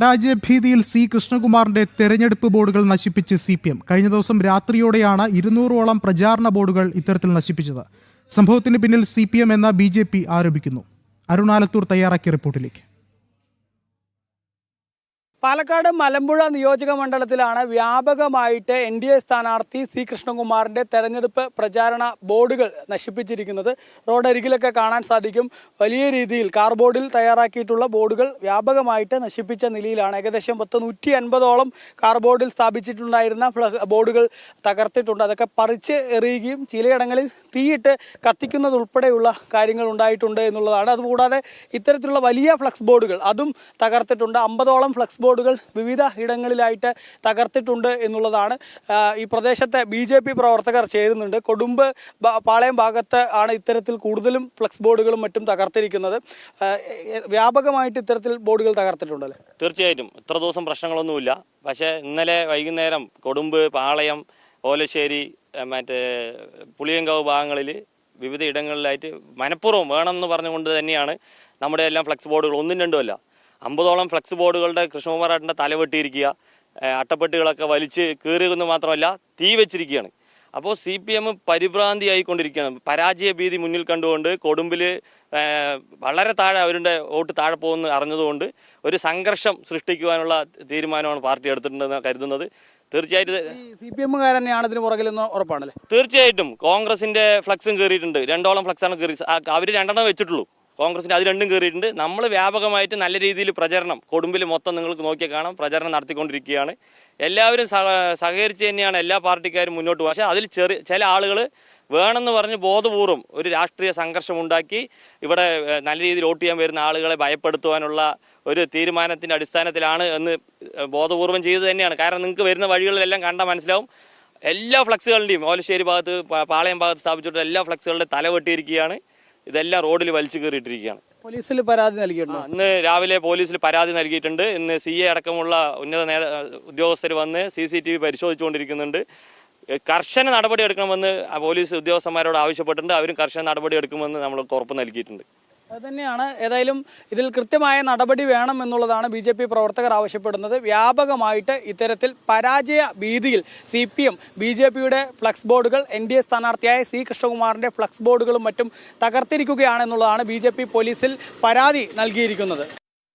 പരാജയഭീതിയിൽ C കൃഷ്ണകുമാറിന്റെ തെരഞ്ഞെടുപ്പ് ബോർഡുകൾ നശിപ്പിച്ച് CPM. കഴിഞ്ഞ ദിവസം രാത്രിയോടെയാണ് 200ഓളം പ്രചാരണ ബോർഡുകൾ ഇത്തരത്തിൽ നശിപ്പിച്ചത്. സംഭവത്തിന് പിന്നിൽ CPM എന്ന BJP ആരോപിക്കുന്നു. അരുണാലത്തൂർ തയ്യാറാക്കിയ റിപ്പോർട്ടിലേക്ക്. പാലക്കാട് മലമ്പുഴ നിയോജക മണ്ഡലത്തിലാണ് വ്യാപകമായിട്ട് NDA സ്ഥാനാർത്ഥി സി കൃഷ്ണകുമാറിന്റെ തെരഞ്ഞെടുപ്പ് പ്രചാരണ ബോർഡുകൾ നശിപ്പിച്ചിരിക്കുന്നത്. റോഡരികിലൊക്കെ കാണാൻ സാധിക്കും. വലിയ രീതിയിൽ കാർബോർഡിൽ തയ്യാറാക്കിയിട്ടുള്ള ബോർഡുകൾ വ്യാപകമായിട്ട് നശിപ്പിച്ച നിലയിലാണ്. ഏകദേശം 150ഓളം കാർബോർഡിൽ സ്ഥാപിച്ചിട്ടുണ്ടായിരുന്ന ബോർഡുകൾ തകർത്തിട്ടുണ്ട്. അതൊക്കെ പറിച്ച് എറിയുകയും ചിലയിടങ്ങളിൽ തീയിട്ട് കത്തിക്കുന്നതുൾപ്പെടെയുള്ള കാര്യങ്ങൾ ഉണ്ടായിട്ടുണ്ട് എന്നുള്ളതാണ്. അതുകൂടാതെ ഇത്തരത്തിലുള്ള വലിയ ഫ്ലക്സ് ബോർഡുകൾ അതും തകർത്തിട്ടുണ്ട്. 50ഓളം ഫ്ലക്സ് ബോർഡുകൾ വിവിധ ഇടങ്ങളിലായിട്ട് തകർത്തിട്ടുണ്ട് എന്നുള്ളതാണ്. ഈ പ്രദേശത്തെ BJP പ്രവർത്തകർ ചേരുന്നുണ്ട്. കൊടുമ്പ് പാളയം ഭാഗത്ത് ആണ് ഇത്തരത്തിൽ കൂടുതലും ഫ്ലക്സ് ബോർഡുകളും മറ്റും തകർത്തിരിക്കുന്നത്. വ്യാപകമായിട്ട് ഇത്തരത്തിൽ ബോർഡുകൾ തകർത്തിട്ടുണ്ടല്ലേ? തീർച്ചയായിട്ടും ഇത്ര ദിവസം പ്രശ്നങ്ങളൊന്നുമില്ല. പക്ഷേ ഇന്നലെ വൈകുന്നേരം കൊടുമ്പ്, പാളയം, ഓലശ്ശേരി, മറ്റേ പുളിയങ്കാവ് ഭാഗങ്ങളിൽ വിവിധ ഇടങ്ങളിലായിട്ട് മനഃപൂർവ്വം വേണമെന്ന് പറഞ്ഞുകൊണ്ട് തന്നെയാണ് നമ്മുടെ എല്ലാം ഫ്ലക്സ് ബോർഡുകൾ ഒന്നും രണ്ടും അല്ല 50ഓളം ഫ്ലക്സ് ബോർഡുകളുടെ കൃഷ്ണകുമാറേട്ടൻ്റെ തലവെട്ടിയിരിക്കുക, അട്ടപ്പെട്ടികളൊക്കെ വലിച്ച് കീറിയെന്ന് മാത്രമല്ല തീ വെച്ചിരിക്കുകയാണ്. അപ്പോൾ CPM പരിഭ്രാന്തി ആയിക്കൊണ്ടിരിക്കുകയാണ്. പരാജയ ഭീതി മുന്നിൽ കണ്ടുകൊണ്ട് കൊടുമ്പിൽ വളരെ താഴെ അവരുടെ വോട്ട് താഴെ പോകുമെന്ന് അറിഞ്ഞതുകൊണ്ട് ഒരു സംഘർഷം സൃഷ്ടിക്കുവാനുള്ള തീരുമാനമാണ് പാർട്ടി എടുത്തിട്ടുണ്ടെന്ന് കരുതുന്നത്. തീർച്ചയായിട്ടും CPM തന്നെയാണ് ഇതിന് പുറകിലെന്ന് ഉറപ്പാണല്ലേ? തീർച്ചയായിട്ടും കോൺഗ്രസിന്റെ ഫ്ലക്സും കയറിയിട്ടുണ്ട്. 2ഓളം ഫ്ലക്സാണ് കയറി. അവർ 2 വെച്ചിട്ടുള്ളൂ. കോൺഗ്രസിൻ്റെ അത് 2 കയറിയിട്ടുണ്ട്. നമ്മൾ വ്യാപകമായിട്ട് നല്ല രീതിയിൽ പ്രചരണം കൊടുമ്പിൽ മൊത്തം നിങ്ങൾക്ക് നോക്കിയാൽ കാണാം പ്രചരണം നടത്തിക്കൊണ്ടിരിക്കുകയാണ്. എല്ലാവരും സഹകരിച്ച് തന്നെയാണ് എല്ലാ പാർട്ടിക്കാരും മുന്നോട്ട് പോകുക. പക്ഷേ അതിൽ ചില ആളുകൾ വേണമെന്ന് പറഞ്ഞ് ബോധപൂർവം ഒരു രാഷ്ട്രീയ സംഘർഷം ഉണ്ടാക്കി ഇവിടെ നല്ല രീതിയിൽ വോട്ട് ചെയ്യാൻ വരുന്ന ആളുകളെ ഭയപ്പെടുത്തുവാനുള്ള ഒരു തീരുമാനത്തിൻ്റെ അടിസ്ഥാനത്തിലാണ് എന്ന് ബോധപൂർവം ചെയ്തു തന്നെയാണ്. കാരണം നിങ്ങൾക്ക് വരുന്ന വഴികളിലെല്ലാം കണ്ടാൽ മനസ്സിലാവും. എല്ലാ ഫ്ലക്സുകളുടെയും ഓലശ്ശേരി ഭാഗത്ത്, പാളയം ഭാഗത്ത് സ്ഥാപിച്ചിട്ടുള്ള എല്ലാ ഫ്ലക്സുകളുടെ തല വെട്ടിയിരിക്കുകയാണ്. ഇതെല്ലാം റോഡിൽ വലിച്ചു കയറിയിട്ടിരിക്കുകയാണ്. പോലീസിൽ പരാതി നൽകിയിട്ടുണ്ട്. ഇന്ന് രാവിലെ പോലീസിൽ പരാതി നൽകിയിട്ടുണ്ട്. ഇന്ന് CA അടക്കമുള്ള ഉന്നത ഉദ്യോഗസ്ഥർ വന്ന് CCTV പരിശോധിച്ചുകൊണ്ടിരിക്കുന്നുണ്ട്. കർശന നടപടി എടുക്കണമെന്ന് പോലീസ് ഉദ്യോഗസ്ഥന്മാരോട് ആവശ്യപ്പെട്ടിട്ടുണ്ട്. അവരും കർശന നടപടി എടുക്കുമെന്ന് നമ്മൾക്ക് ഉറപ്പ് നൽകിയിട്ടുണ്ട്. അതുതന്നെയാണ്. ഏതായാലും ഇതിൽ കൃത്യമായ നടപടി വേണം എന്നുള്ളതാണ് BJP പ്രവർത്തകർ ആവശ്യപ്പെടുന്നത്. വ്യാപകമായിട്ട് ഇത്തരത്തിൽ പരാജയ ഭീതിയിൽ CPM BJPയുടെ ഫ്ലക്സ് ബോർഡുകൾ NDA സ്ഥാനാർത്ഥിയായ സി കൃഷ്ണകുമാറിന്റെ ഫ്ലക്സ് ബോർഡുകളും മറ്റും തകർത്തിരിക്കുകയാണെന്നുള്ളതാണ് BJP പോലീസിൽ പരാതി നൽകിയിരിക്കുന്നത്.